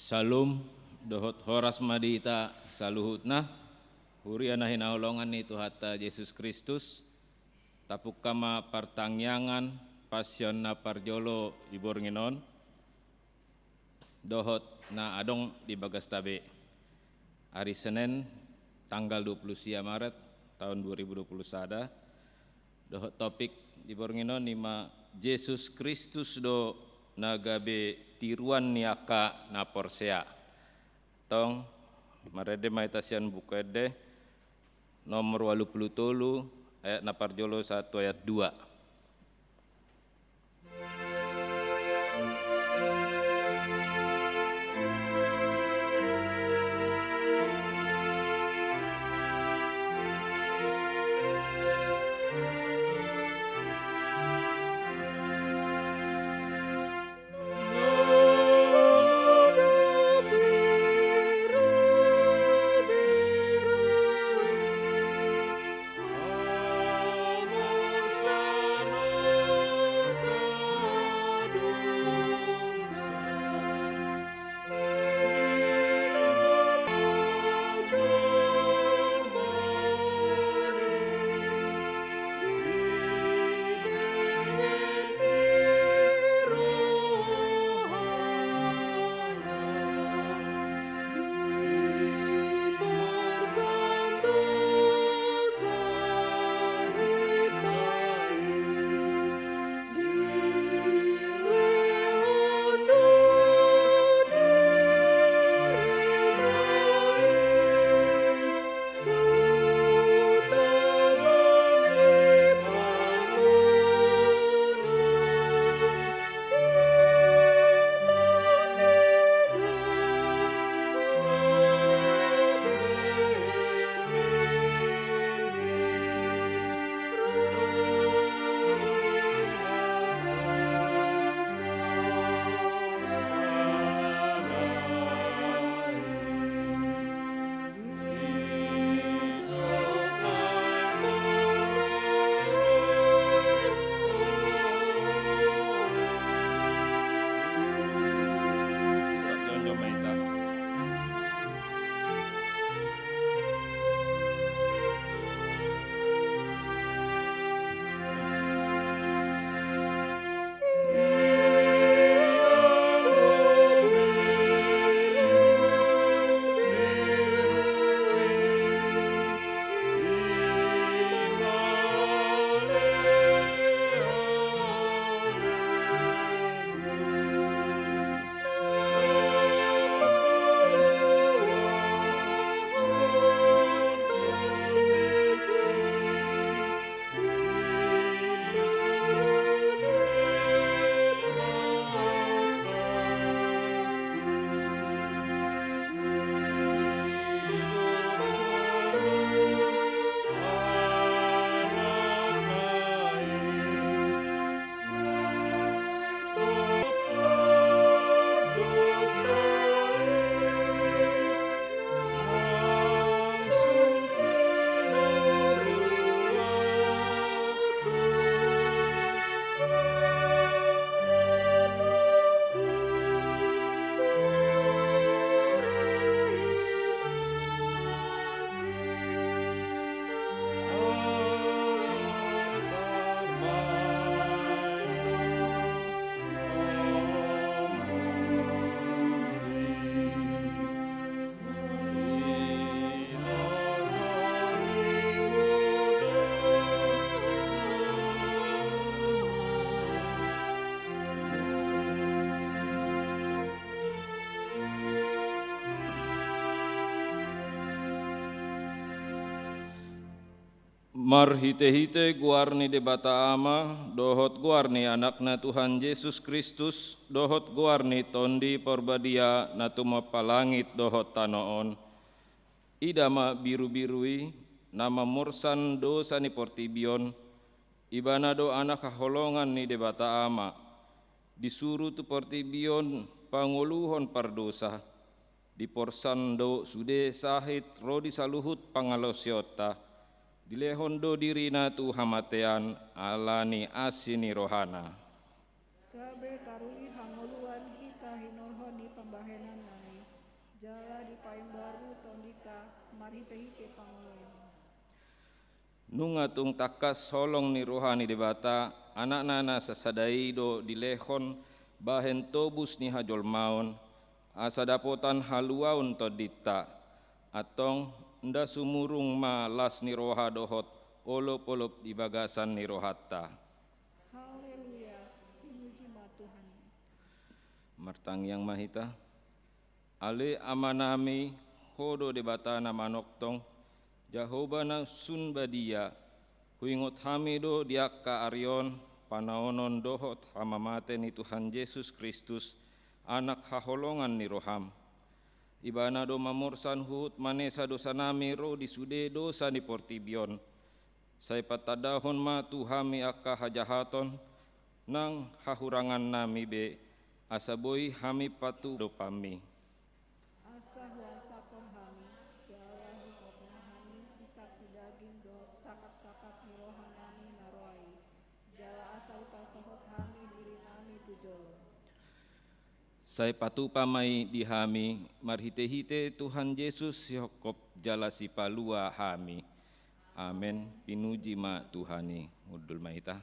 Salum dohot horas madita saluhutna huriana hinaulongan itu hatta Yesus Kristus tapuk kama partangyangan pasyon na parjolo di Bornginon dohot na adong di Bagastabe hari Senin tanggal 20 Maret tahun 2021 dohot topik di Bornginon nima Yesus Kristus do nagabe tiruan niaka na porsea tong marede maitasian bukede nomor 83 ayat na parjolo 1 ayat 2. Marhite-hite guarni de bata ama, dohot guarni anakna Tuhan Yesus Kristus, dohot guarni tondi porbadia natuma palangit dohot tanoon. Idama biru-birui, nama mursan dosa ni portibion, ibana do anak kaholongan ni de bata ama. Disuruh tu portibion panguluhon pardosa, di porsando sude sahit rodi saluhut pangalosiota. Dilehondo dirina tu hamatean alani asini rohana. Kabe karui hangoluan hita hinorhoni pambahenan nai. Jala di payung baru tondita, mari tehike panguloyan. Nungatung takas holong ni rohani debata, anak nana sasadai do dilehon bahen tobus ni hajol maun, asa dapotan haluaun todita, atong nda sumurung ma las ni roha dohot olop-olop di bagasan ni rohatta. Haleluya, pinuji ma Tuhan. Martang yang mahita, ale amanami hodo debata na manoktong, Jahoba na sun badia, huingot hamido diaka arion, panaonon dohot hamamate ni Tuhan Yesus Kristus, anak haholongan ni roham. Ibana do mamursan hut manesa dosa nami ro disude dosa ni portibion. Sai patadahon ma tuhami akka hajahaton, nang hahurangan nami be, asaboi hami patu do pami. Asa huasa hami, jala hukopon hami, isak daging dot sakap-sakap nirohan nami naroai. Jala asal pasohot hami diri nami tujolo. Sai patu pamai di hami, marhite-hite Tuhan Yesus yokop jala si palua hami. Amen. Pinuji ma Tuhani. Udul maita.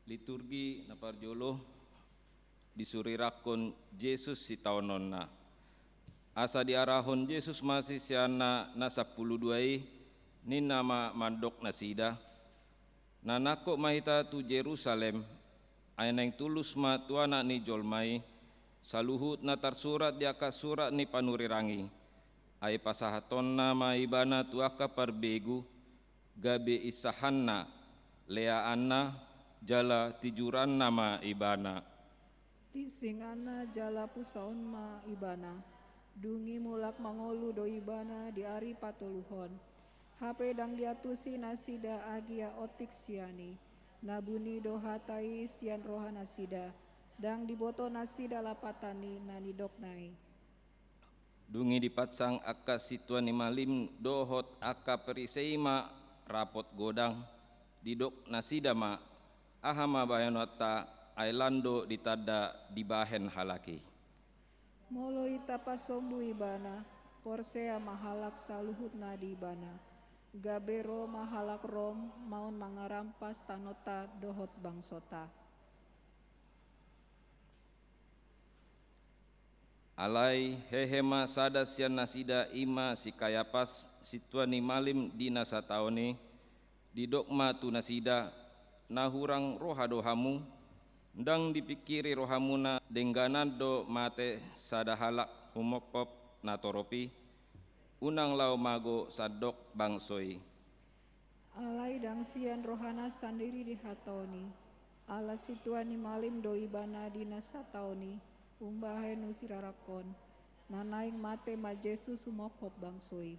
Liturgi na parjolo disurirakon Yesus si taononna. Asa diarahon Yesus masih siana na 12 ni nama mandok nasida. Nanako mahita tu Jerusalem ainang tulus ma tuana ni jolmai saluhut na tarsurat di aka surat ni panurirangi. Ai pasahaton nama ibana tu aka parbegu gabe isahanna lea anna jala tijuran nama ibana. Disingana jala pusaon ma ibana. Dungi mulak mangolu do ibana di ari patuluhon. Hape dang diatusi nasida agia otik siani. Nabuni do hatai sian roha nasida. Dang diboto nasida lapatani nani doknai. Dungi dipatsang akka situan malim dohot akka periseima rapot godang didok nasida ma ahama bayanota ailando ditada dibahen halaki. Molo ita pasombu ibana, porsea mahalak saluhut na di ibana. Gabero mahalak rom maun mangarampas tanota dohot bangsota. Alai hehema sada sian nasida ima si kayapas situani malim di nasa taoni didokma tu nasida nahurang rohado hamu ndang dipikiri rohamuna dengganan do mate sadahalak humopop natoropi unang lau mago sadok bangsoi. Alai dang sian rohana sandiri di hatoni. Ala situan ni malim do ibana dina sataoni. Umbahe nusirarakon. Nanaing mate ma Jesus sumokop bangsoi.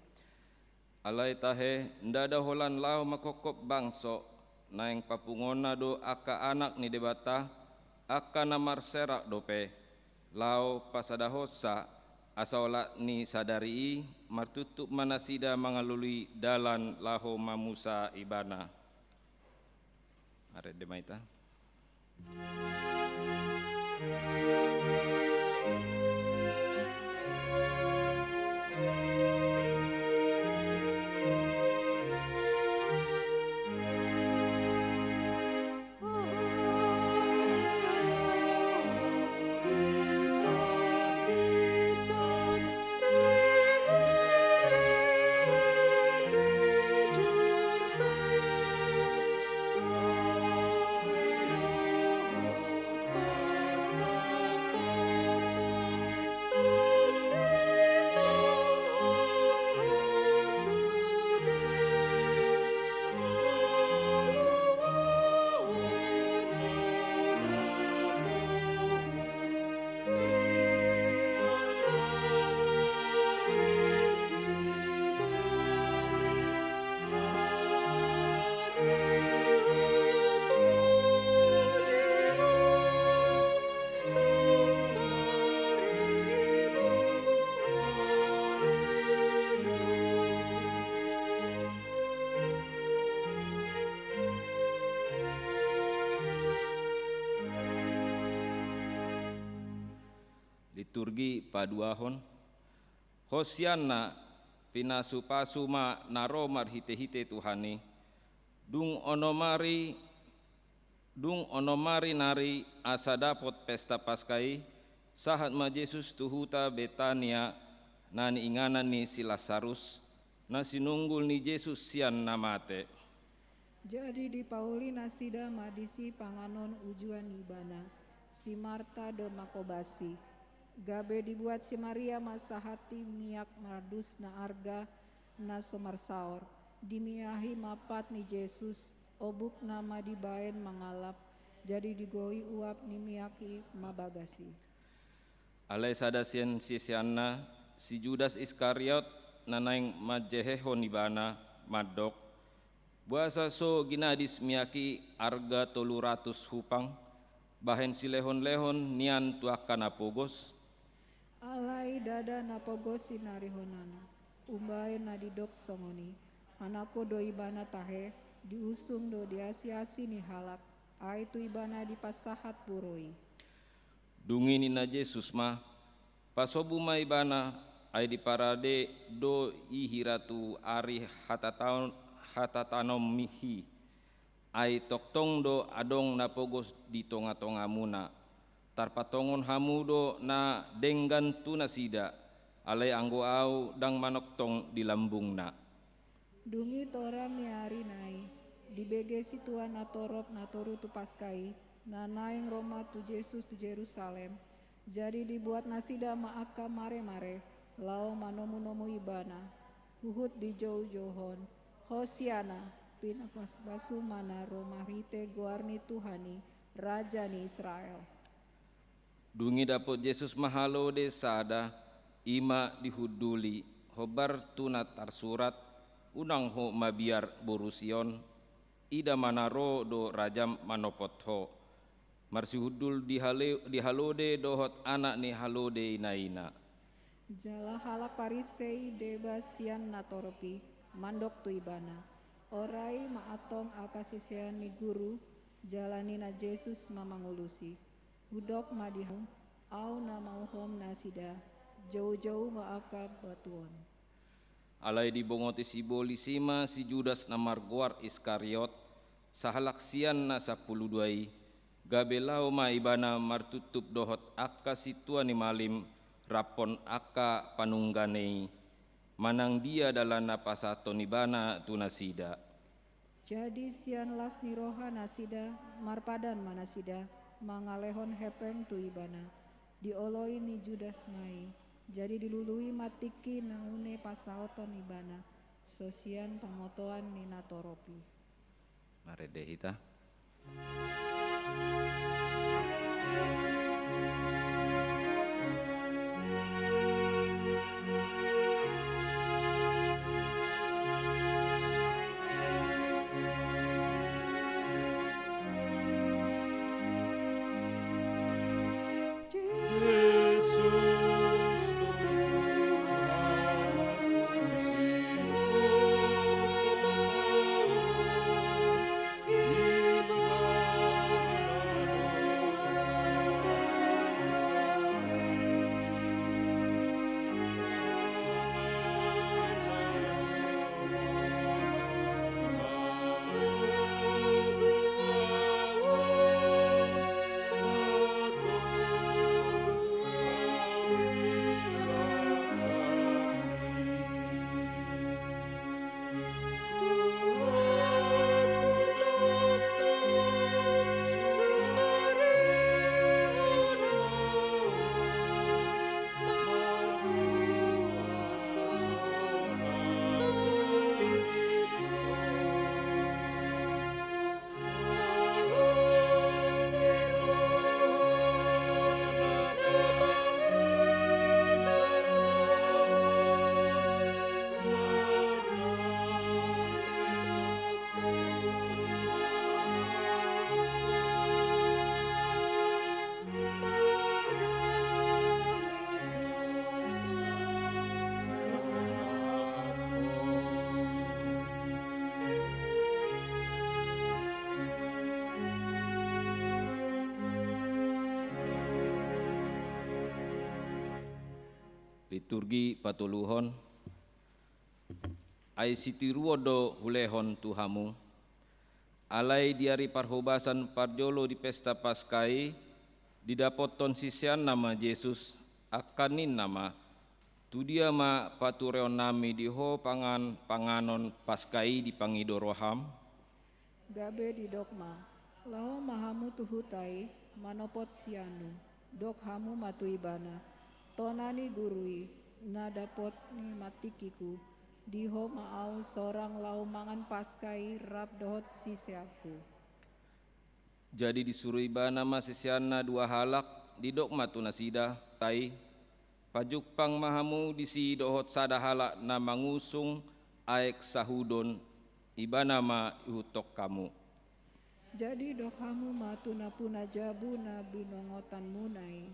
Alai tahe ndada holan lao makokop bangso naeng papungona do aka anak ni debata aka namar serak dope lao pasada hosa asaola ni sadari martutup manasida mangalului dalan laho mamusa ibana. Are demaita. Liturgi paduahon Hosianna pinasu pasuma naromar hite-hite Tuhani dung onomari nari asa dapot pesta paskai sahat ma Yesus tuhuta Betania nani inganan ni si Lazarus na sinunggul ni Yesus sian namate. Jadi di Paulina sida madisi panganon ujuan ibana. Si Marta do makobasi. Gabe dibuat si Maria masahati miak mardus na arga na somarsaor. Dimiahi mapat ni Yesus, obuk nama dibaen mangalap. Jadi digoi uap ni miaki mabagasi. Alai sadasien sisianna si Judas Iskariot nanaing majehehon ibana madok. Buasa so ginadis miaki arga 300 hupang. Bahen si lehon-lehon nian tuakan apogos. Alai dada napogos sinarihonan. Umbae na didok songoni. Anako do ibana tahe. Diusung do diasi-asi ni halak. Aitu ibana dipasahat buroi. Dungini na Yesus mah pasobu ma ibana ay di parade do ihiratu ari hatatanom mihi ay toktong do adong napogos di tonga-tonga muna tarpatongon hamudo na denggan tuna sida alay anggo au dang manoktong di lambung na. Dungi tora miari nai. Dibege situan natorop natoru tu paskai. Nanaing Roma tu Yesus tu Jerusalem. Jadi dibuat nasida maaka mare-mare. Lao manomu-nomu ibana. Huhut di jauh-jauhon. Hosiana. Pinakas basu mana Roma rite guarni Tuhani. Raja ni Israel. Dungi dapot Yesus mahalo de sada ima dihuduli hobar tunat tarsurat unang ho mabiar borusion ida manaro do rajam manopotho marsihudul dihalode dohot anak ni halode inaina. Jala halak parisei debasian natoropi mandok tu ibana. Orai maatong akasisian ni guru jalani na Yesus mamangulusi. Hudok madihum au na mauhom nasida jauh-jauh maaka batuon. Alai dibongoti si bolisima si Judas na Marguar Iskariot sahalaksian na 12 gabelau ma ibana martutup dohot akka situa ni malim rapon akka panungganei manang dia dalam napasaton ibana tunasida. Jadi sian las ni roha nasida marpadan manasida mangalehon hepeng tu ibana dioloi ni Judas mai. Jadi dilului matiki naune pasaoton ibana sosian pamotoan nina toropi. Mari deh kita. Liturgi patuluhon ai sitiruodo hulehon Tuhamu alai diari parhobasan parjolo di pesta Paskai didapoton sisian nama Yesus akanin nama tu dia ma patureon nami diho panganon Paskai di pangidoroham Gabe di dogma, lao mahamu tuhutai, manopot sianu, dok hamu matu ibana, tonani gurui, nadapot ni matikiku, diho maau sorang lau mangan Paskai rap dohot sisiaku. jadi disuruh ibana masisiana dua halak di dogma tu nasida tai pajukpang mahamu disi dohot sada halak na mangusung aek sahudon ibana ma ihutok kamu. Jadi dok hamu matu napuna jabu na binongotan munai,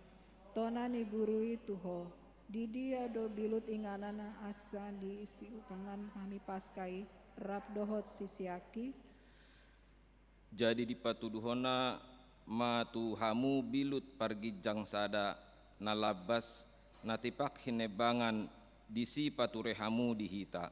tonani gurui tuho, di dia do bilut inganana asa di isi upangan kami Paskai rap dohot sisiaki. Jadi dipatuduhona matu hamu bilut pargijang sada nalabas natipak hinebangan disi pature hamu dihita.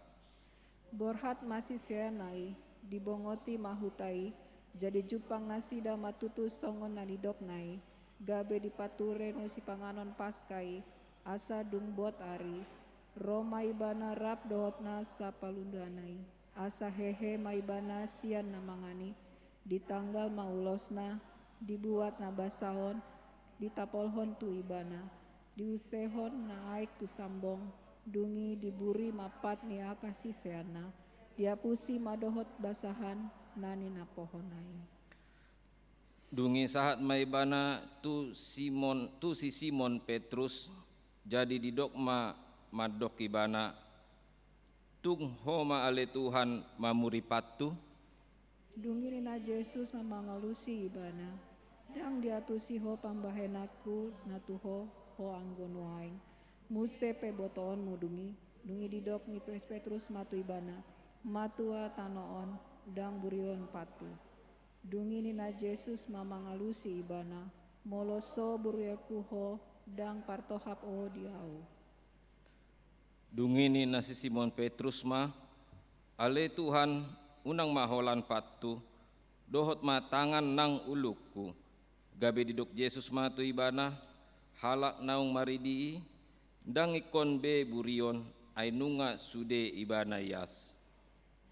Borhat masih sianai, dibongoti mahutai, jadi jupang nasida matutu songon nanidoknai, gabe dipature no si panganon Paskai, asa dung bot ari, Roma ibana rap dohotna sapalundanai, asa hehe maibana sian namangani, di tanggal maulosna, dibuat na basahon, ditapolhon tu ibana, diusehon na aik tu sambong, dungi diburi mapat ni akasi seana, diapusi madohot basahan nani na pohonai. Dungi sahat maibana tu si Simon Petrus jadi didokma madok ibana tung homa ale Tuhan mamuripatu. Dungi ni na Yesus mamangalusi ibana, dang diatusi ho pambahenaku natuho ho anggonuaing. Muse pe botoon mo dungi didok ni Petrus matu ibana, matua tanoon, dang burion patu. Dungi ni na Yesus mamangalusi ibana, moloso buriaku ho, dang partohap o diau. Dungi ni na si Simon Petrus ma, ale Tuhan unang maholan patu, dohot matangan nang ulukku, gabe didok Yesus matu ibana, halak naung maridii, dang ikon be burion ay nunga sude ibana yas.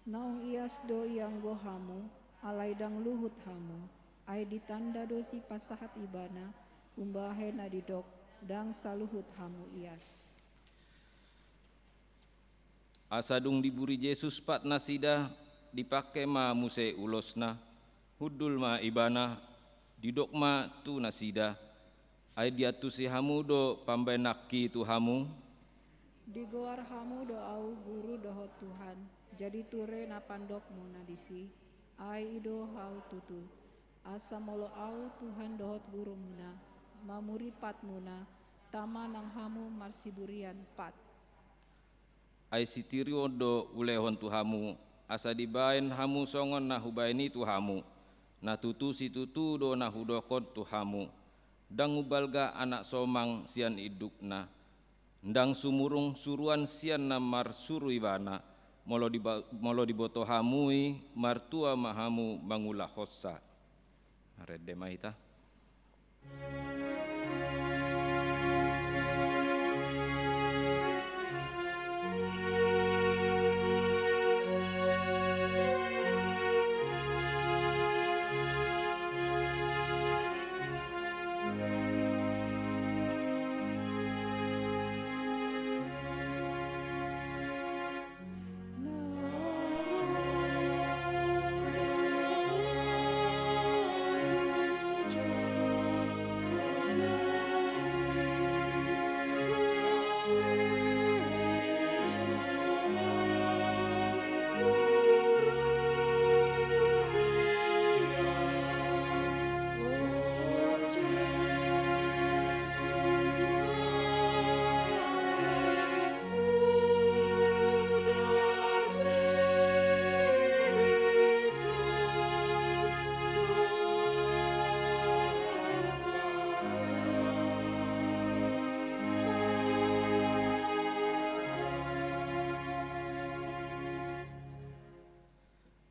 Naung ias do yang go hamu, alay dang luhut hamu, ay ditanda do si pasahat ibana, umbahe na didok, dang saluhut hamu ias. Asadung diburi Yesus pat nasida dipake ma muse ulosna, hudul ma ibana, didok ma tu nasida, ai diatu si hamu do pambenaki tu hamu, Digoar hamu do au guru dohot Tuhan, jadi ture na pandok muna disi, ai ido hau tutu. Asa molo au Tuhan dohot guru muna, mamuri pat muna, tama nang hamu marsiburian pat. ai sitirio do ulehon tu hamu, asa dibaen hamu songon na hubaeni tu hamu, na tutu si tutu do na hudokon tu hamu, dang ubalga anak somang sian idukna, ndang sumurung suruan sian na marsuru ibana, molo diboto hamui martua mahamu mangula hossa. Rede mahita.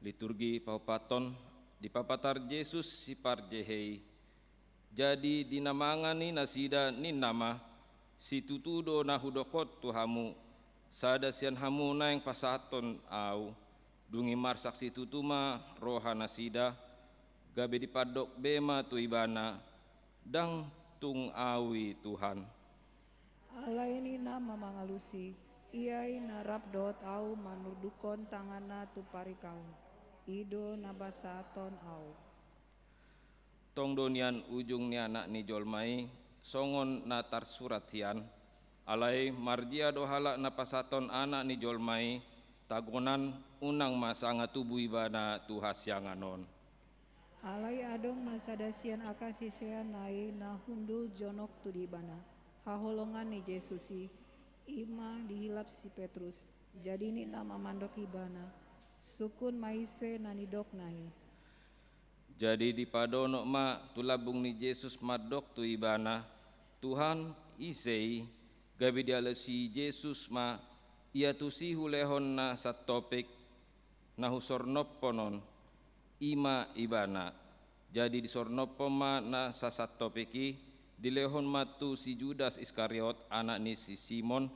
Liturgi paupaton di papatar Yesus si parjehei, jadi dinamangani nasida ni nama si tutudo na hudokot tu hamu, sada sian hamu na yang pasaton au, dungi marsak si tutuma roha nasida, gabe dipadok bema tu ibana, dang tung awi Tuhan. Alaini nama mangalusi, iai narap dot au manurdukon tangana tu parikau, ido nabasaton au. Tong donian ujung ni anak ni jolmai, songon natar surat hian, alai marjia dohala napasaton anak ni jolmai, tagonan unang masanga tubuh ibana tu hasyanganon. Alai adong masadasian akasisean nai na hundul jonok tu dibana, haholongan ni Jesusi, ima dihilap si Petrus, jadi ni nama mandok ibana, sukun maise nanidok nahi. Jadi di padono ma tulabung ni Yesus madok tu ibana, Tuhan isei gabi dialesi Yesus ma ia tu si hulehon na satopik na husornoponon ima ibana. Jadi di sornopo ma na sasatopiki dilehon matu si Judas Iskariot anak ni si Simon,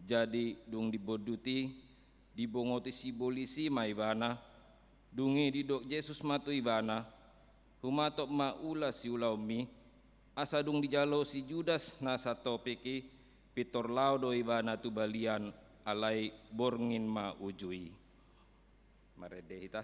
jadi dung diboduti dibongoti si bolisi ma ibana, dungi didok Yesus matu ibana, humatok ma ula si ulaumi, asa dung dijalo si Judas na satopiki pitor laudo ibana tu balian alai borngin ma ujui. Marede hita.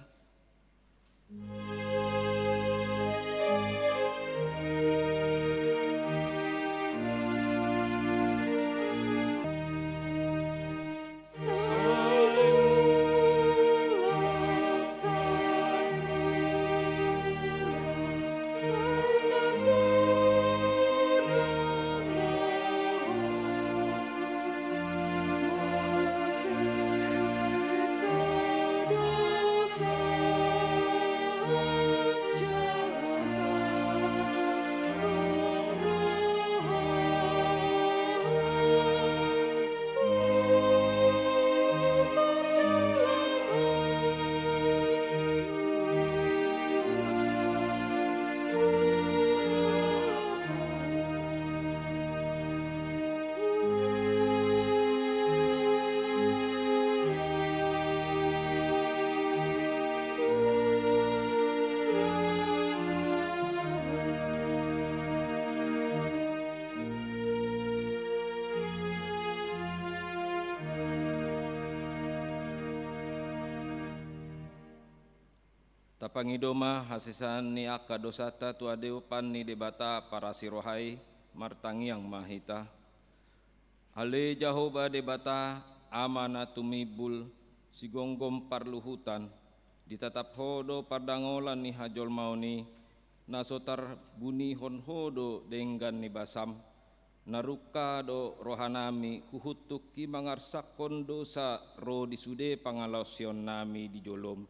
Tapangidoma hasisan ni aka dosata tu adeu pan ni debata para sirohai martangiang mahita. Ale Jahoba debata amana tumibul sigonggom parluhutan ditatap hodo pardangolan ni hajol mauni nasotar bunihon hodo denggan ni basam naruka do rohanami huhutuk ki mangarsakon dosa ro disude pangalosion nami di jolom.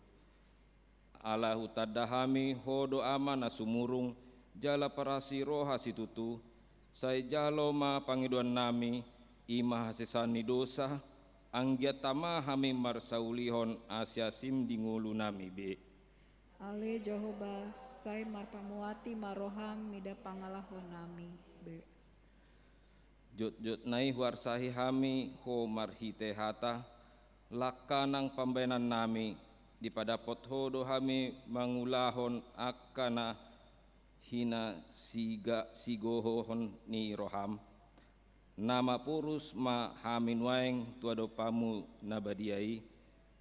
Allah utadahami hodo amana sumurung jala parasi roha situtu sai jalo ma pangiduan nami ima hasesani dosa anggia tamahami marsaulihon asya sim dingulu nami be. Ale Jehoba sai marpamuati maroham mida pangalahon nami be. Jot nai huarsahi hami ho marhite hata lakanang pambenan nami di pada pothodo hami mangulahon akana hina sigohon ni roham nama purus ma hamin waeng tuado pamu nabadiai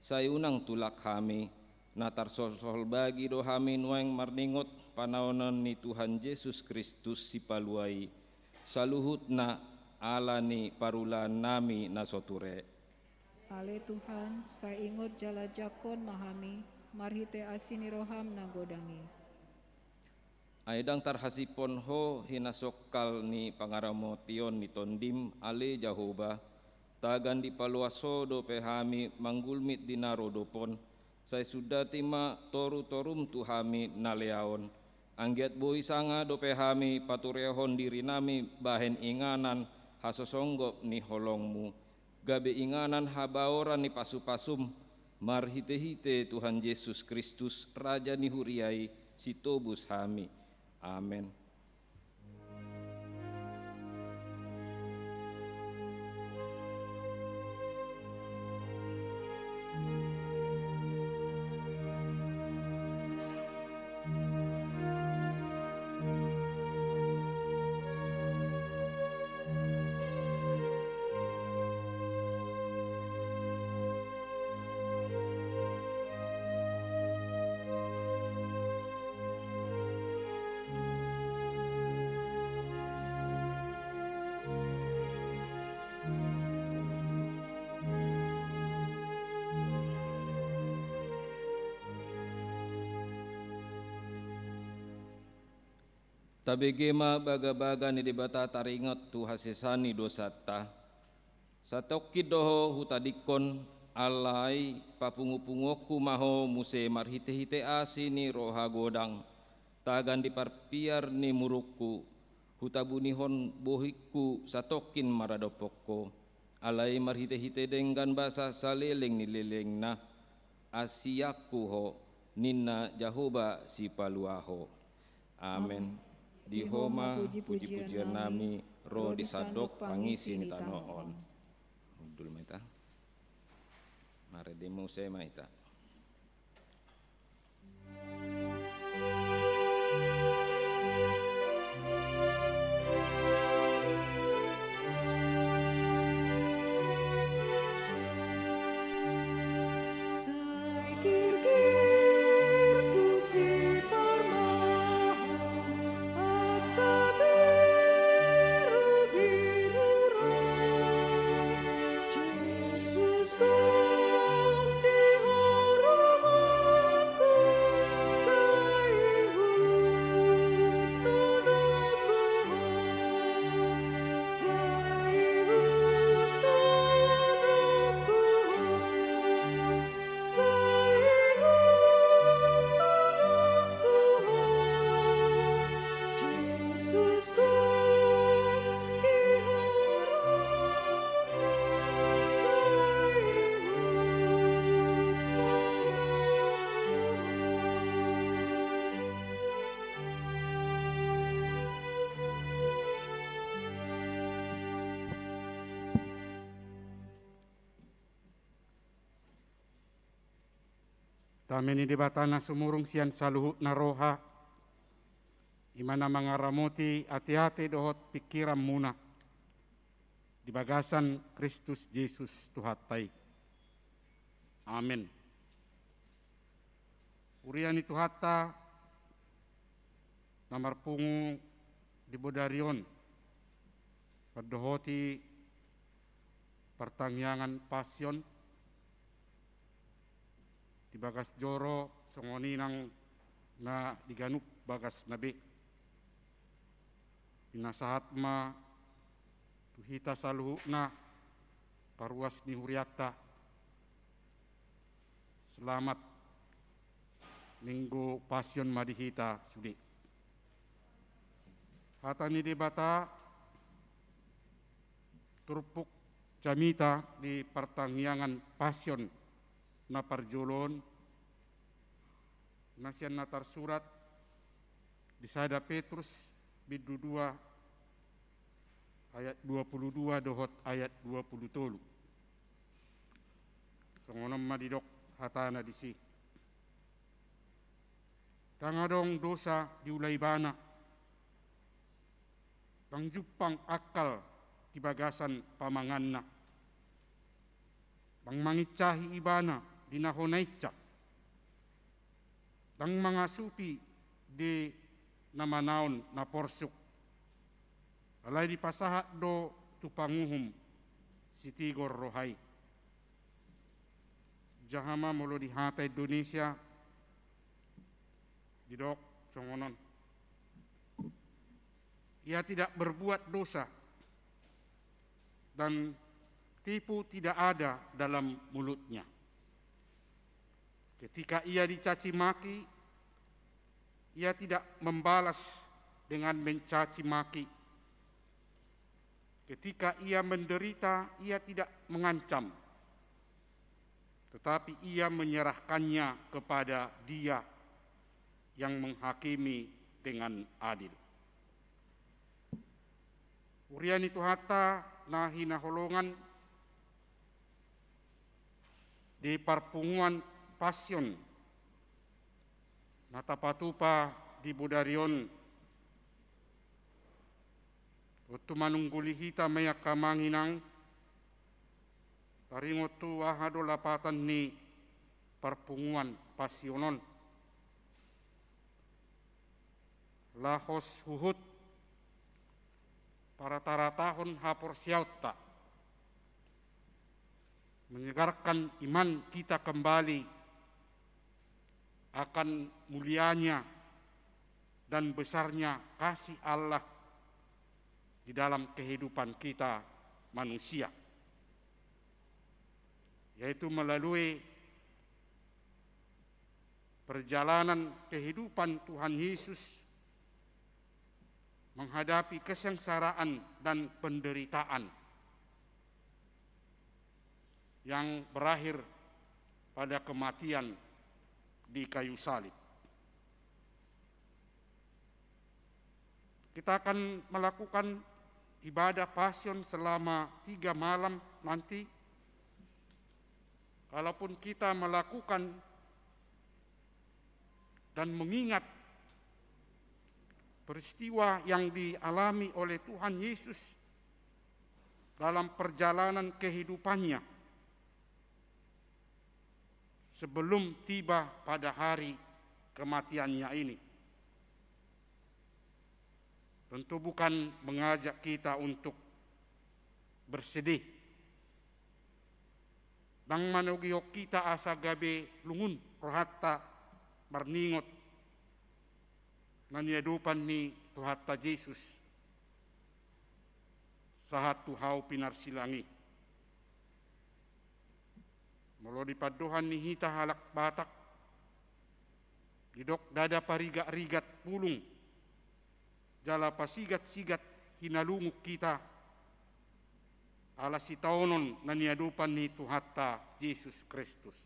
sayunang tulak hami natar sosol bagi do hamin waeng marningot panaonan ni Tuhan Yesus Kristus sipaluai saluhut na ala ni parulan nami nasoture. Ale Tuhan, saya ingot jala jakon mahami, marhite asini roham nagodangi. Aidang tarhasipon ho hinasokal ni pangaramotion ni tondim ale Jahoba, tagan di paluaso do pehami manggulmit dinarodopon, saya sudah tima toru-torum tuhami naleaon, anggiat boi sanga do pehami paturehon diri nami bahen inganan hasosonggop ni holongmu, gabe inganan habaoran ni pasu-pasum marhite-hite Tuhan Yesus Kristus Raja ni huriai sitobus hami. Amen. Tabegema baga-baga ni debata taringot tu hasesani dosata. Satokid doho hutadikon alai papungu-pungoku maho muse marhite-hite asini roha godang. Tagan diparpiar ni muruku hutabunihon bohiku satokin maradopoko. Alai marhite-hite denggan basa saleleng ni leleng na asiaku ho ninna Jahoba si paluaho. Amen. Di homa puji-pujian nami roh disadok pangisi ni tanoon. Udul meta. Mare demo se maita. Dameni debatana sumurung sian saluhut na roha, imana mangaramoti hati-hati dohot pikiran muna, di bagasan Kristus Yesus Tuhatai. Amin. Urian itu hatta namar pungu di Bodarion perdohoti pertangyangan pasion di bagas joro songoninang na diganuk bagas nabe pinasahat ma tuhita saluhukna paruas ni huriata selamat minggu pasion madihita sudi hatani debata turpuk jamita di pertangyangan pasion na parjolon nasian natar surat di Sada Petrus bidu 2 ayat 22 dohot ayat 23 songonom madidok hatana disi tangadong dosa diulai bana tangjupang akal di bagasan pamanganna bang mangicahi ibana dinahonaica bang mangasupi di namanaon na porsuk alai di pasahat do tupanguhum sitigor rohai jahama molo di hata Indonesia didok songonon ia tidak berbuat dosa dan tipu tidak ada dalam mulutnya. Ketika ia dicaci maki, ia tidak membalas dengan mencaci maki. Ketika ia menderita, ia tidak mengancam, tetapi ia menyerahkannya kepada Dia yang menghakimi dengan adil. Urian itu hatta nahi naholongan di parpunguan pasion natapatupa di Bodarion waktu manungguli hita mayak kamanginang taringotu wahado lapatan ni parpunguan pasionon lahos huhut para taratahon hapor siauta menyegarkan iman kita kembali akan mulianya dan besarnya kasih Allah di dalam kehidupan kita manusia, yaitu melalui perjalanan kehidupan Tuhan Yesus menghadapi kesengsaraan dan penderitaan yang berakhir pada kematian di kayu salib. Kita akan melakukan ibadah pasion selama 3 malam nanti. Kalaupun kita melakukan dan mengingat peristiwa yang dialami oleh Tuhan Yesus dalam perjalanan kehidupannya sebelum tiba pada hari kematiannya ini. Tentu bukan mengajak kita untuk bersedih. Dang manogihok kita asa gabe lungun rohatta marningot naniadupan ni tuhatta Yesus sahat tuhau pinarsilangi. Molo dipaduhan ni hita halak batak didok dada parigat-rigat pulung jala pasigat-sigat hinalunguk kita ala sitaonon naniadupan ni tuhatta Yesus Kristus.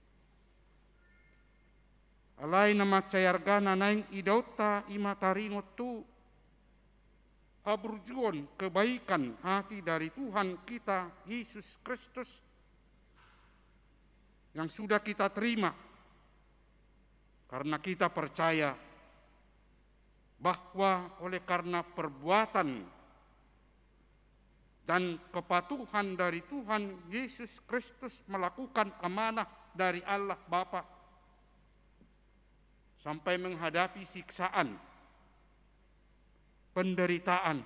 Alai nama cayargana naing idauta imataringot tu haburjuon kebaikan hati dari Tuhan kita Yesus Kristus yang sudah kita terima karena kita percaya bahwa oleh karena perbuatan dan kepatuhan dari Tuhan Yesus Kristus melakukan amanah dari Allah Bapa sampai menghadapi siksaan, penderitaan,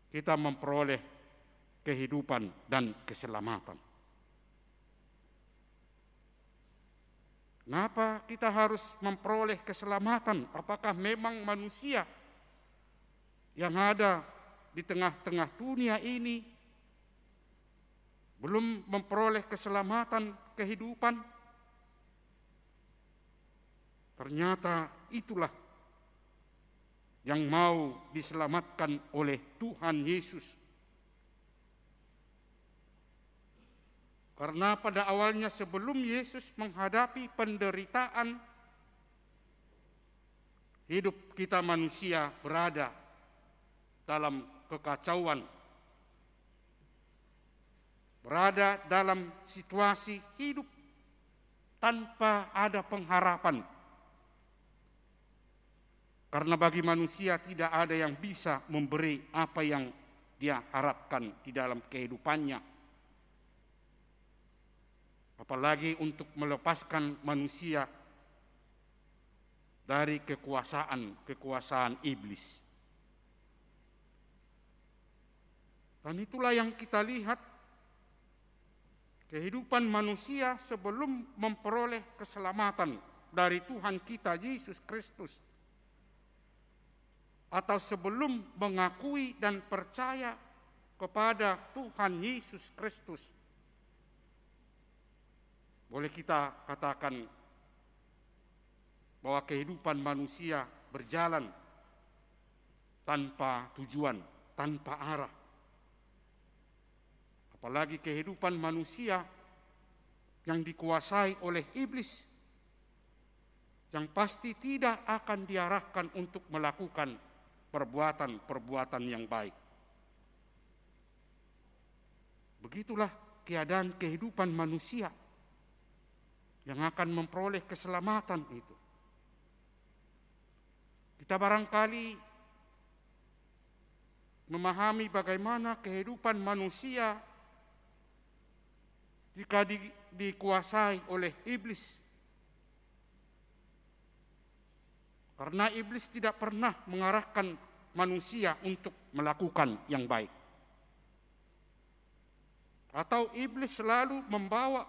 kita memperoleh kehidupan dan keselamatan. Kenapa kita harus memperoleh keselamatan? Apakah memang manusia yang ada di tengah-tengah dunia ini belum memperoleh keselamatan kehidupan? Ternyata itulah yang mau diselamatkan oleh Tuhan Yesus. Karena pada awalnya sebelum Yesus menghadapi penderitaan, hidup kita manusia berada dalam kekacauan, berada dalam situasi hidup tanpa ada pengharapan. Karena bagi manusia tidak ada yang bisa memberi apa yang dia harapkan di dalam kehidupannya. Apalagi untuk melepaskan manusia dari kekuasaan iblis. Dan itulah yang kita lihat, kehidupan manusia sebelum memperoleh keselamatan dari Tuhan kita Yesus Kristus, atau sebelum mengakui dan percaya kepada Tuhan Yesus Kristus, boleh kita katakan bahwa kehidupan manusia berjalan tanpa tujuan, tanpa arah. Apalagi kehidupan manusia yang dikuasai oleh iblis, yang pasti tidak akan diarahkan untuk melakukan perbuatan-perbuatan yang baik. Begitulah keadaan kehidupan manusia yang akan memperoleh keselamatan itu. Kita barangkali memahami bagaimana kehidupan manusia jika dikuasai oleh iblis. Karena iblis tidak pernah mengarahkan manusia untuk melakukan yang baik. Atau iblis selalu membawa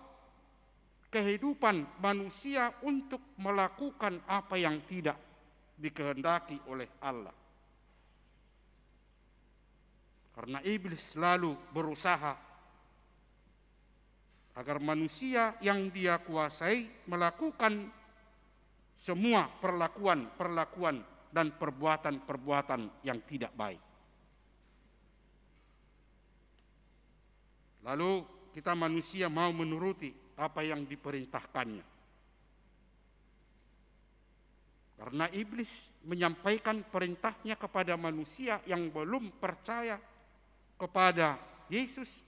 kehidupan manusia untuk melakukan apa yang tidak dikehendaki oleh Allah. Karena iblis selalu berusaha agar manusia yang dia kuasai melakukan semua perlakuan dan perbuatan-perbuatan yang tidak baik. Lalu kita manusia mau menuruti apa yang diperintahkannya. Karena iblis menyampaikan perintahnya kepada manusia yang belum percaya kepada Yesus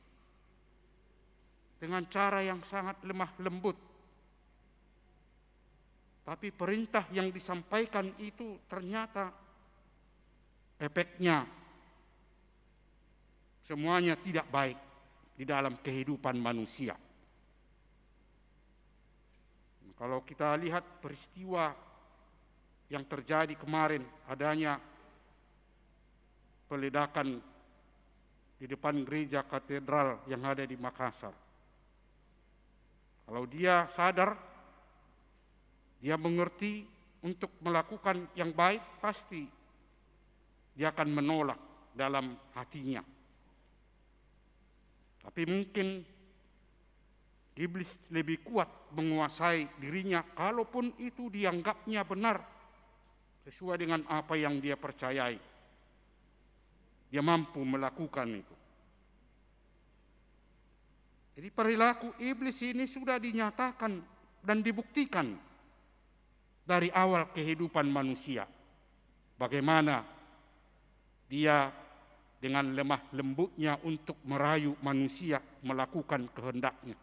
dengan cara yang sangat lemah lembut. Tapi perintah yang disampaikan itu ternyata efeknya semuanya tidak baik di dalam kehidupan manusia. Kalau kita lihat peristiwa yang terjadi kemarin, adanya peledakan di depan gereja katedral yang ada di Makassar. Kalau dia sadar, dia mengerti untuk melakukan yang baik, pasti dia akan menolak dalam hatinya. Tapi mungkin iblis lebih kuat menguasai dirinya, kalaupun itu dianggapnya benar, sesuai dengan apa yang dia percayai. Dia mampu melakukan itu. Jadi perilaku iblis ini sudah dinyatakan dan dibuktikan dari awal kehidupan manusia. Bagaimana dia dengan lemah lembutnya untuk merayu manusia melakukan kehendaknya.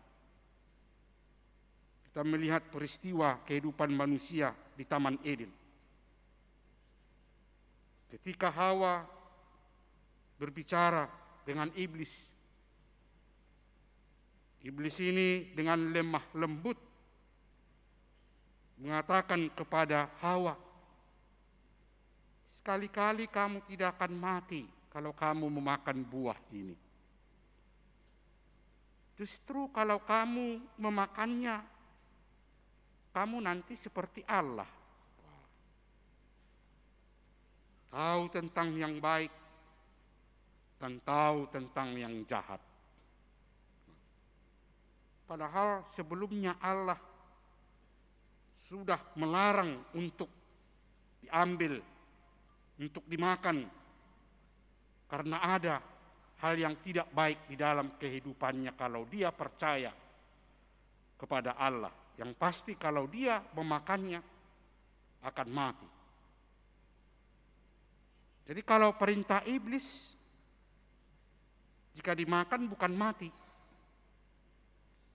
Kita melihat peristiwa kehidupan manusia di Taman Eden. Ketika Hawa berbicara dengan iblis, iblis ini dengan lemah lembut mengatakan kepada Hawa, sekali-kali kamu tidak akan mati kalau kamu memakan buah ini. Justru kalau kamu memakannya, kamu nanti seperti Allah. Tahu tentang yang baik dan tahu tentang yang jahat. Padahal sebelumnya Allah sudah melarang untuk diambil, untuk dimakan, karena ada hal yang tidak baik di dalam kehidupannya kalau dia percaya kepada Allah. Yang pasti kalau dia memakannya akan mati. Jadi kalau perintah iblis, jika dimakan bukan mati.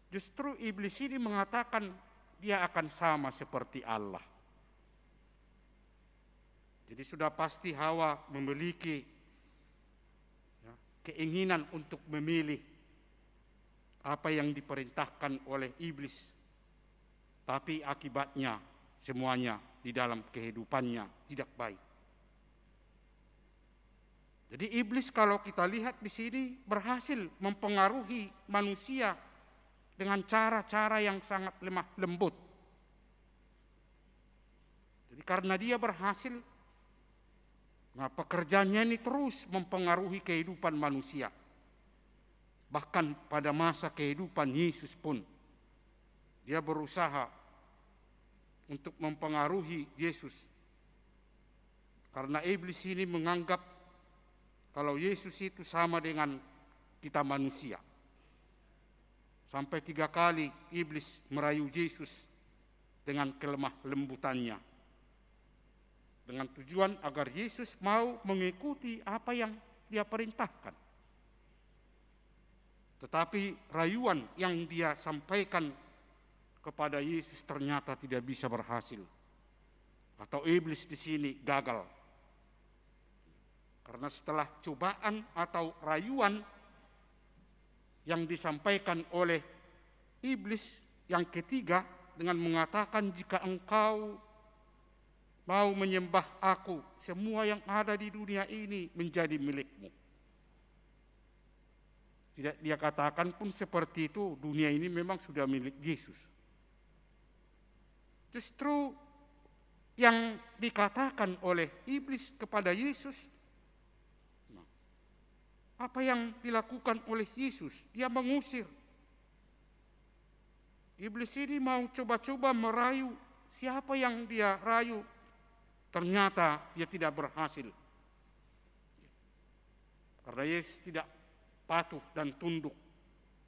Justru iblis ini mengatakan dia akan sama seperti Allah. Jadi sudah pasti Hawa memiliki keinginan untuk memilih apa yang diperintahkan oleh iblis. Tapi akibatnya semuanya di dalam kehidupannya tidak baik. Jadi iblis kalau kita lihat di sini berhasil mempengaruhi manusia dengan cara-cara yang sangat lemah lembut. Jadi karena dia berhasil, nah pekerjaannya ini terus mempengaruhi kehidupan manusia. Bahkan pada masa kehidupan Yesus pun, dia berusaha untuk mempengaruhi Yesus. Karena iblis ini menganggap kalau Yesus itu sama dengan kita manusia. Sampai 3 kali iblis merayu Yesus dengan kelemah lembutannya. Dengan tujuan agar Yesus mau mengikuti apa yang dia perintahkan. Tetapi rayuan yang dia sampaikan kepada Yesus ternyata tidak bisa berhasil. Atau iblis di sini gagal. Karena setelah cobaan atau rayuan yang disampaikan oleh iblis yang ketiga dengan mengatakan, jika engkau mau menyembah aku, semua yang ada di dunia ini menjadi milikmu. Tidak dia katakan pun seperti itu, dunia ini memang sudah milik Yesus. Justru yang dikatakan oleh iblis kepada Yesus, apa yang dilakukan oleh Yesus? Dia mengusir. Iblis ini mau coba-coba merayu. Siapa yang dia rayu? Ternyata dia tidak berhasil. Karena Yesus tidak patuh dan tunduk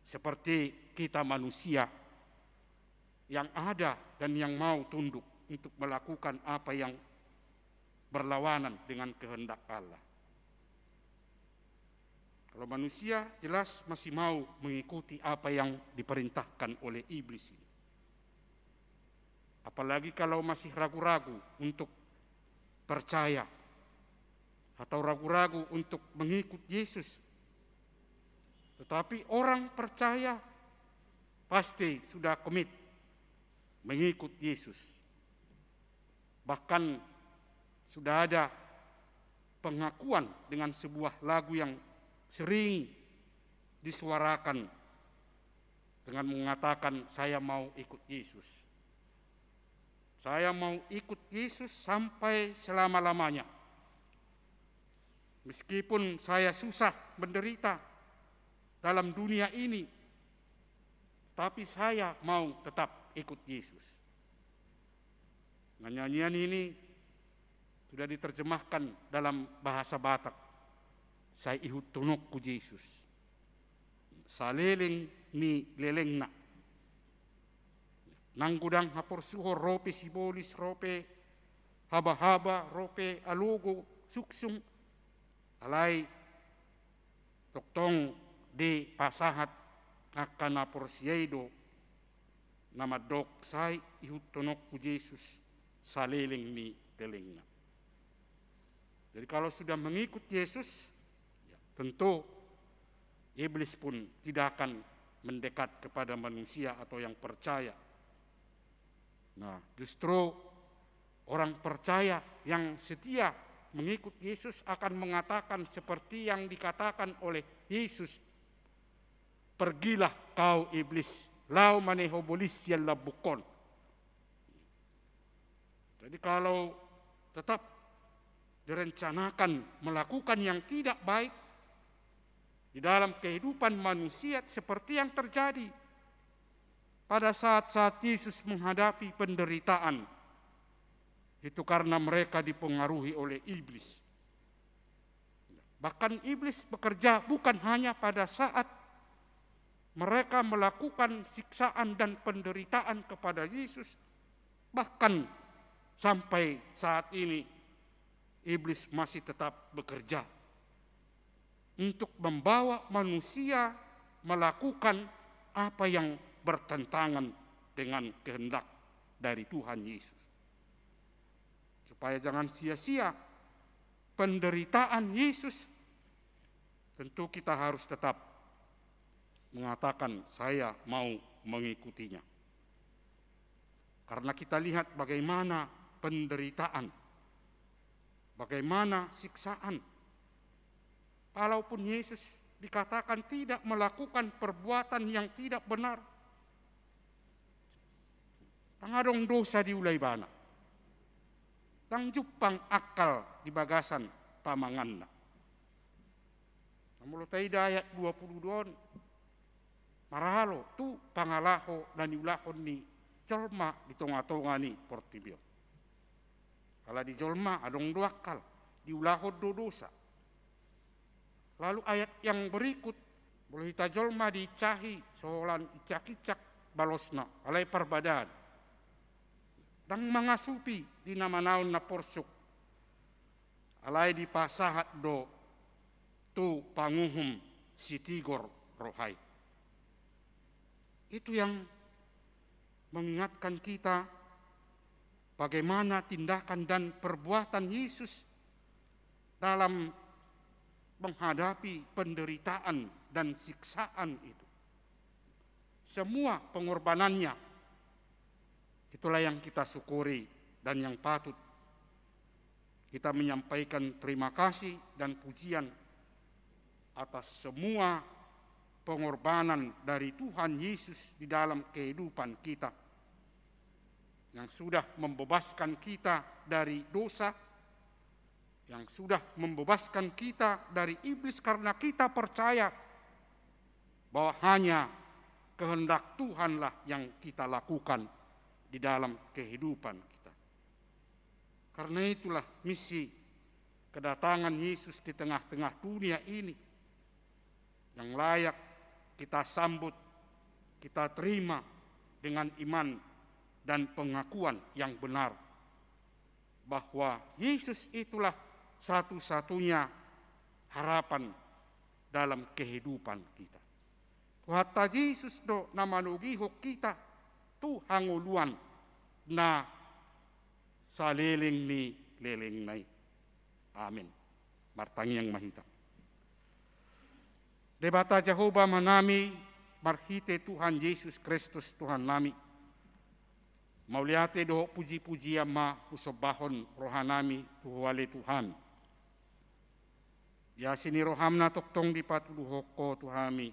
seperti kita manusia yang ada dan yang mau tunduk untuk melakukan apa yang berlawanan dengan kehendak Allah. Kalau manusia jelas masih mau mengikuti apa yang diperintahkan oleh iblis ini. Apalagi kalau masih ragu-ragu untuk percaya atau ragu-ragu untuk mengikut Yesus. Tetapi orang percaya pasti sudah komit mengikut Yesus. Bahkan sudah ada pengakuan dengan sebuah lagu yang sering disuarakan dengan mengatakan, saya mau ikut Yesus. Saya mau ikut Yesus sampai selama-lamanya. Meskipun saya susah menderita dalam dunia ini, tapi saya mau tetap ikut Yesus. Nah, nyanyian ini sudah diterjemahkan dalam bahasa Batak. Saya ihut tunok ku Yesus. Saleleng ni lelengna. Nanggudang hapor suhor rope sibolis rope haba-haba rope alogo suksung alay toktong de pasahat akan hapor siyaido nama dok say ihut tunok ku Yesus saleleng ni lelengna. Jadi kalau sudah mengikut Yesus, tentu iblis pun tidak akan mendekat kepada manusia atau yang percaya. Nah, justru orang percaya yang setia mengikut Yesus akan mengatakan seperti yang dikatakan oleh Yesus, pergilah kau iblis, lau manehobolis yalla bukon. Jadi kalau tetap direncanakan melakukan yang tidak baik di dalam kehidupan manusia seperti yang terjadi pada saat-saat Yesus menghadapi penderitaan, itu karena mereka dipengaruhi oleh iblis. Bahkan iblis bekerja bukan hanya pada saat mereka melakukan siksaan dan penderitaan kepada Yesus, bahkan sampai saat ini iblis masih tetap bekerja untuk membawa manusia melakukan apa yang bertentangan dengan kehendak dari Tuhan Yesus. Supaya jangan sia-sia penderitaan Yesus, tentu kita harus tetap mengatakan saya mau mengikutinya. Karena kita lihat bagaimana penderitaan, bagaimana siksaan. Kalaupun Yesus dikatakan tidak melakukan perbuatan yang tidak benar, tangadong dosa di ulay bana, tang jupang akal di bagasan pamanganna. Namulo tayo dayat 22, marahalo tu pangalaho na niulahon ni jolma di tonga-tonga ni Portibio. Kalau di jolma adong duakal, diulahon do dosa. Lalu ayat yang berikut, boleh kita jolma dicahi soalan icak-icak balosna, alay perbadaan. Dan mangasupi di nama-naon na porsuk, alay di pasahat do tu panguhum sitigor rohai. Itu yang mengingatkan kita bagaimana tindakan dan perbuatan Yesus dalam menghadapi penderitaan dan siksaan itu. Semua pengorbanannya, itulah yang kita syukuri dan yang patut kita menyampaikan terima kasih dan pujian atas semua pengorbanan dari Tuhan Yesus di dalam kehidupan kita, yang sudah membebaskan kita dari dosa, yang sudah membebaskan kita dari iblis karena kita percaya bahwa hanya kehendak Tuhanlah yang kita lakukan di dalam kehidupan kita. Karena itulah misi kedatangan Yesus di tengah-tengah dunia ini yang layak kita sambut, kita terima dengan iman dan pengakuan yang benar bahwa Yesus itulah satu-satunya harapan dalam kehidupan kita. Tuhatta Yesus do namanugihok kita tu hanguluan na saliling ni leleng nai. Amin. Martangi yang mahita. Debata Jehovah manami marhite Tuhan Yesus Kristus Tuhan nami. Mauliate doho puji-puji ama usobahon rohanami tuhuale Tuhan. Ya sini rohamna toktong di patuluhoko tuhami.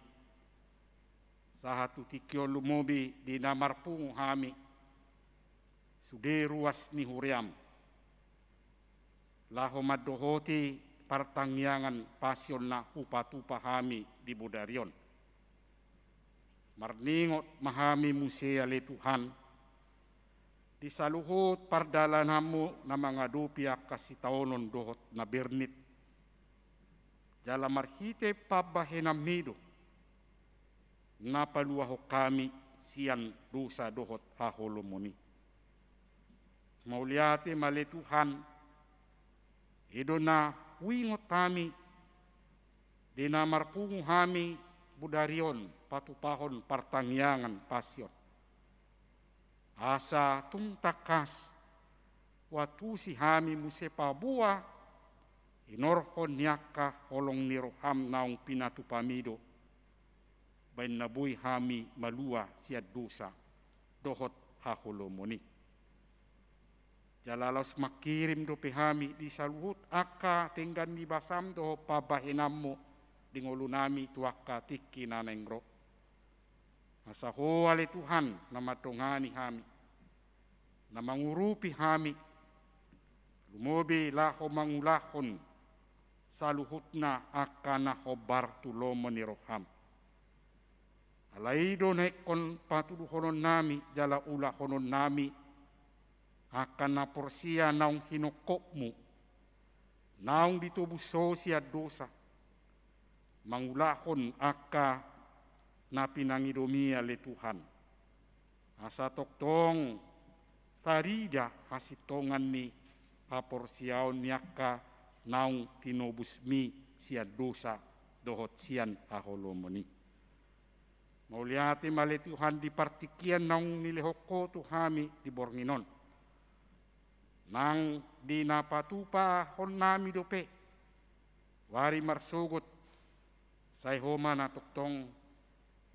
Sahatu tikyo lumobi di namarpung hami. Sude ruas ni huriam. Laho madohoti partangyangan pasyon na upatupa hami di Budarion. Marningot mahami musea le Tuhan. Di saluhut pardalanamu na mga dupia kasitaonon dohot na bernit. Jala marhite pabahenamido napaluaho kami siyan dosa dohot haholomoni. Mauliate male Tuhan, edo na wingot kami, dinamarpung kami Budarion patupahon partangyangan pasyon. Asa tung takas, watu si kami musepabua, inorhon nyaka holong niroham naong pinatupamido, bain nabuy kami malua siya dosa, dohot haholomoni. Jalalos makirim do pehami di saluhut aka tenggan di basam do pabahenammu di ngolunami tuaka tiki nanengro. Masaho ale Tuhan nama tongani hami. Nama ngurupi hami. Lumobe laho mangulahon saluhutna akana hobar tulomo ni roham. Alaido nekon patuluhonon nami jala ulahonon nami akan na porsia naung hinokokmu, naung ditubuso siya dosa, mangulahon aka na pinangidomia le Tuhan. Asa toktong tarida hasitongan ni paporsiaon niaka naung tinobusmi siya dosa dohot siyan aholomoni. Mauliati male Tuhan di partikian naung nilehoko tuhami di bornginon. Nang di napatupa hon nami dope wari marsugot say homa na tuktong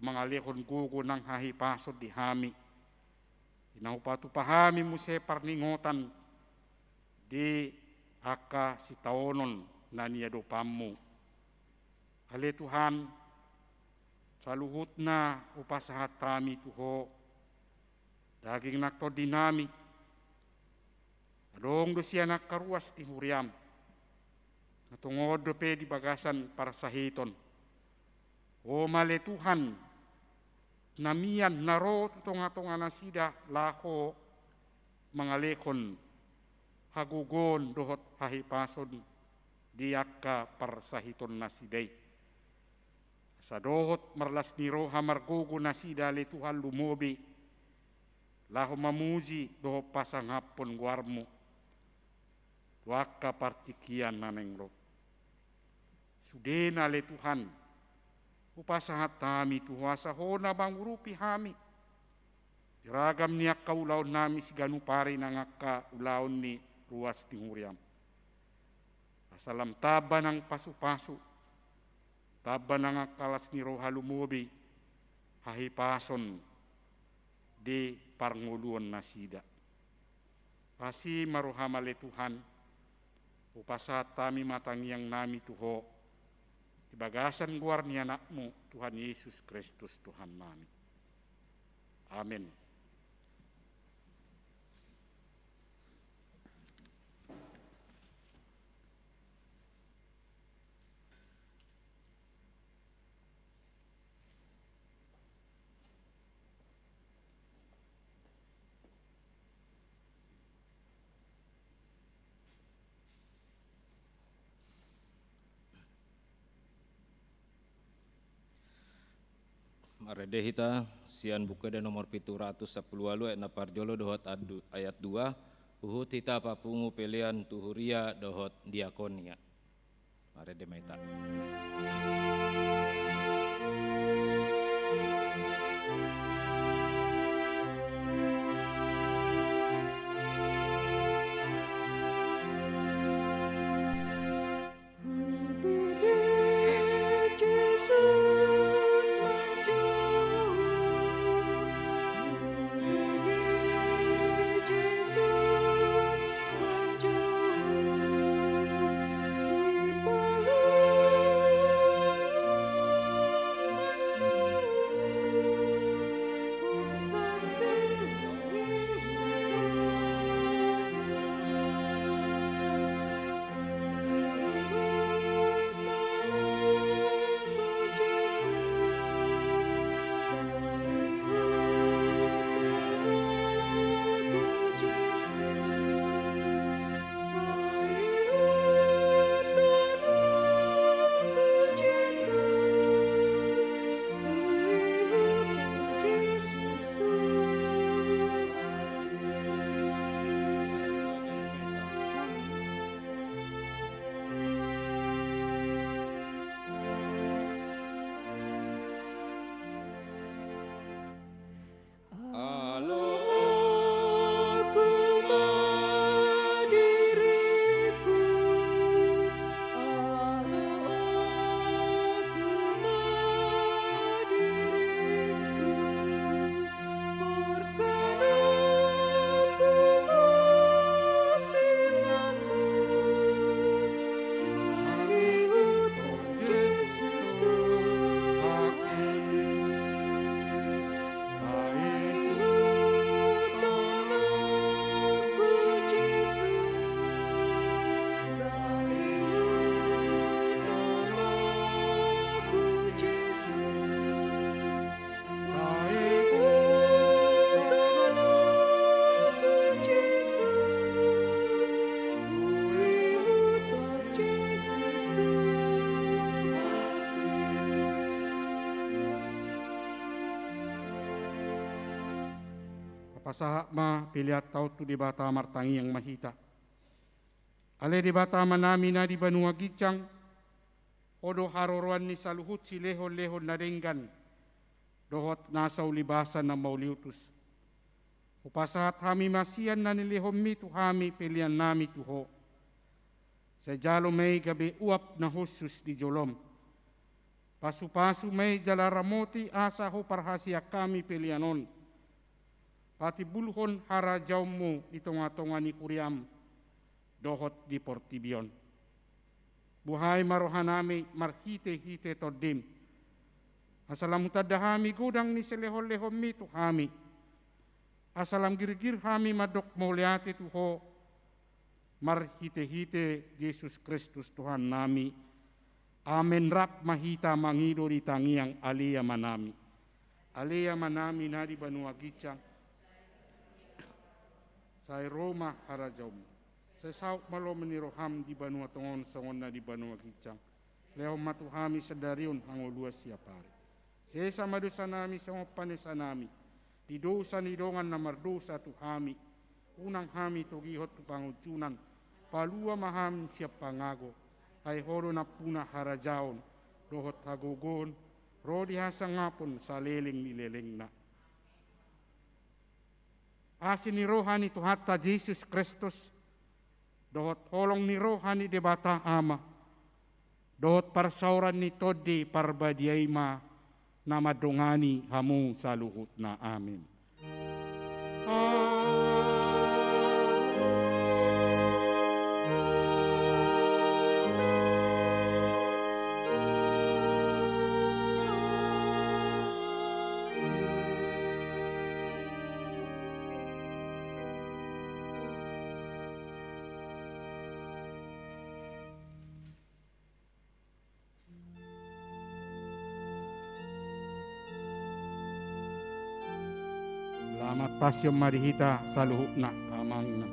mangalihon gugo ng hahipasod di hami inaupatupa hami muse parningotan di aka si taonon na niya dopamu ale Tuhan saluhut na upasahat kami tuho daging nakto dinami adong do siya nakaruas ti huriam. Natungod do pe di bagasan para sahiton. O male Tuhan, namian naro tutong-atong anasida laho mangalekon hagugon dohot hahipason diaka para sahiton nasidai. Sa dohot marlas niro hamargugo nasida le Tuhan lumobi laho mamuji doho pasanghapon guarmu. Waka partikian nanengro. Sudena le Tuhan. Upasahat kami tuhuasa hona bangurupi hami. Iragam niya kaulaon nami si ganupari nangaka ulaon ni ruas tinguriam. Asalam taba ng pasu-pasu. Taba ng akalas ni roha lumubi. Hahipason di parnguluan nasida. Pasi maruhamale Tuhan. Upasat kami matangiang nami tuho. Tibagasan guar ni anakmu Tuhan Yesus Kristus Tuhan nami. Amin. Maredehita sian buka dan nomor 710 ayat naparjolo dohot ayat 2 uhut hita papungu pelian tuhuria dohot diakonia. Marede maita. Pasaha ma pilihat tau tu di bata martangi yang mahita. Ale di bata manami na di Banua Gicang, odo haroroan ni saluhut si lehon-lehon na denggan, dohot nasa ulibasan na mauliutus. Upasahat hami masian na nilihom mi tu hami pilihan nami tuho. Sa jalo may gabi uap na husus di jolom. Pasu-pasu may jalaramoti asa ho parhasia kami pilihanon. Pati buluhon hara jaumu di tonga-tonga ni kuriam, dohot di portibion. Buhay marohanami marhite-hite todim. Asalam utadahami gudang ni selehon-lehon mi tu hami. Asalam girgir hami madok mauliati tuho. Marhite-hite Yesus Kristus Tuhan nami. Amen rap mahita mangido di tangiang alia manami. Alia manami na di Banua Gicang. Say Roma harajaum. Say sauk malo meniroham di Banua Tongon songon na di Banua Gicang. Leo matuhami sedariun hangolua siapari. Sesa madosa nami songo panesa nami. Di dosa ni dongan na mardosa tu hami. Unang hami togihot tu pangucunan. Palua maham siap pangago. Ay horo na puna harajaon. Dohot hagogon. Rodi hasa ngapon sa leling nileleng na. Asin ni rohani Tuhata Yesus Kristus. Dohot holong ni rohani debata ama. Dohot parsauran ni todi parbadiaima. Nama dongani hamu saluhut na amin. Selamat pasyon marihita saluhut na kamang na.